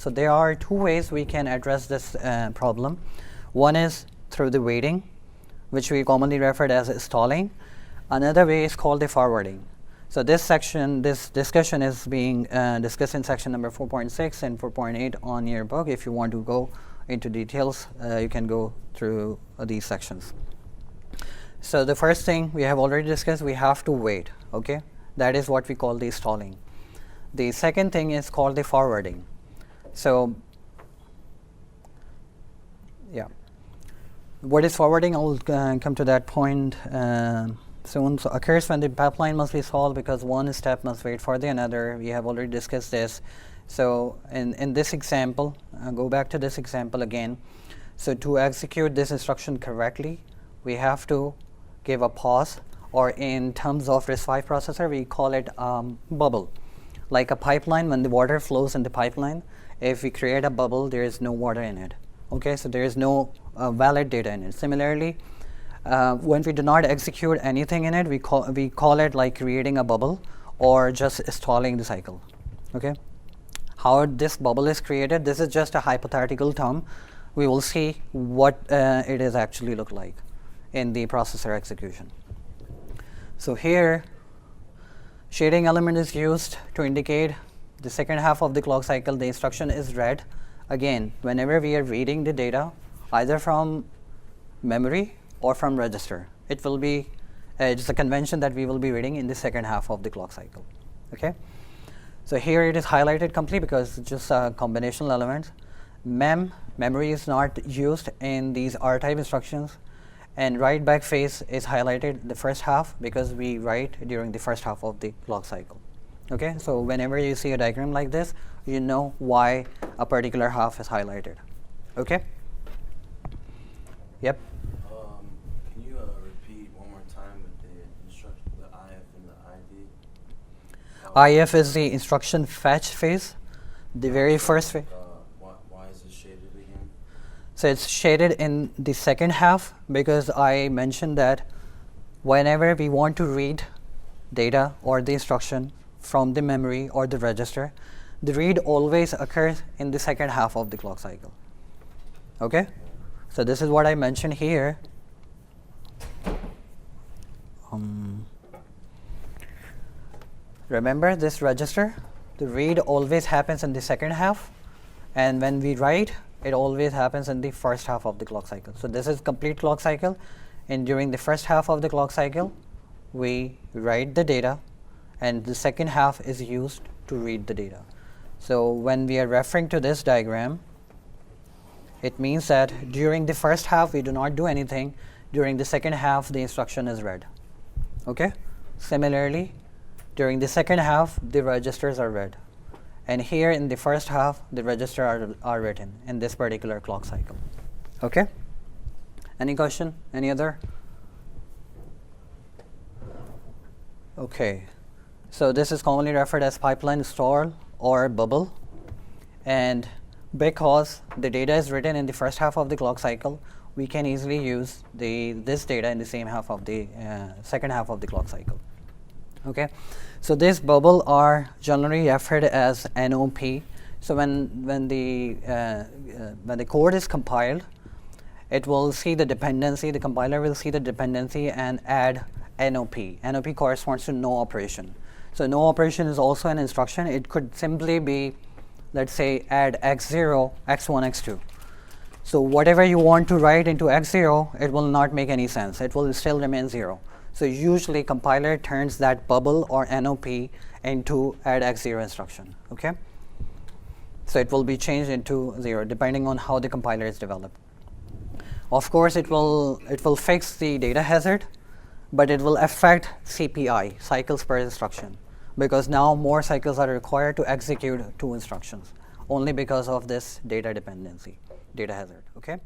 So there are two ways we can address this problem. One is through the waiting, which we commonly refer as stalling. Another way is called the forwarding. So this discussion is being discussed in section number 4.6 and 4.8 on your book. If you want to go into details, you can go through these sections. So the first thing we have already discussed, we have to wait, okay? That is what we call the stalling. The second thing is called the forwarding. So, yeah, what is forwarding? I'll come to that point soon. So occurs when the pipeline must be solved because one step must wait for the another. We have already discussed this. So in this example, go back to this example again. So to execute this instruction correctly, we have to give a pause, or in terms of RISC-V processor, we call it bubble. Like a pipeline, when the water flows in the pipeline, if we create a bubble, there is no water in it. Okay, so there is no valid data in it. Similarly, when we do not execute anything in it, we call it like creating a bubble or just stalling the cycle. Okay, how this bubble is created, this is just a hypothetical term. We will see what it is actually look like in the processor execution. So here, shading element is used to indicate the second half of the clock cycle. The instruction is read. Again, whenever we are reading the data, either from memory or from register, it will be just a convention that we will be reading in the second half of the clock cycle. Okay. So here it is highlighted complete because it's just combinational elements. Memory is not used in these R-type instructions, and write back phase is highlighted the first half because we write during the first half of the clock cycle. Okay, so whenever you see a diagram like this, you know why a particular half is highlighted. Okay? Yep. Can you repeat one more time with the instruction, the IF and the ID? IF is the instruction fetch phase, the very first phase. Why is it shaded again? So it's shaded in the second half because I mentioned that whenever we want to read data or the instruction from the memory or the register, the read always occurs in the second half of the clock cycle. Okay? So this is what I mentioned here. Remember this register, the read always happens in the second half, and when we write, it always happens in the first half of the clock cycle. So this is complete clock cycle, and during the first half of the clock cycle, we write the data, and the second half is used to read the data. So when we are referring to this diagram, it means that during the first half we do not do anything. During the second half the instruction is read. Okay? Similarly, during the second half the registers are read. And here in the first half the registers are written in this particular clock cycle. Okay? Any question? Any other? Okay. So this is commonly referred as pipeline stall or bubble, and because the data is written in the first half of the clock cycle, we can easily use this data in the same half of the second half of the clock cycle. Okay, so this bubble are generally referred as NOP. So when the code is compiled, it will see the dependency. The compiler will see the dependency and add NOP. NOP corresponds to no operation. So no operation is also an instruction. It could simply be, let's say, add x0, x1, x2. So whatever you want to write into x0, it will not make any sense. It will still remain 0. So usually compiler turns that bubble or NOP into add x0 instruction. Okay? So it will be changed into 0 depending on how the compiler is developed. Of course, it will fix the data hazard, but it will affect CPI, cycles per instruction, because now more cycles are required to execute 2 instructions only because of this data dependency, data hazard. Okay?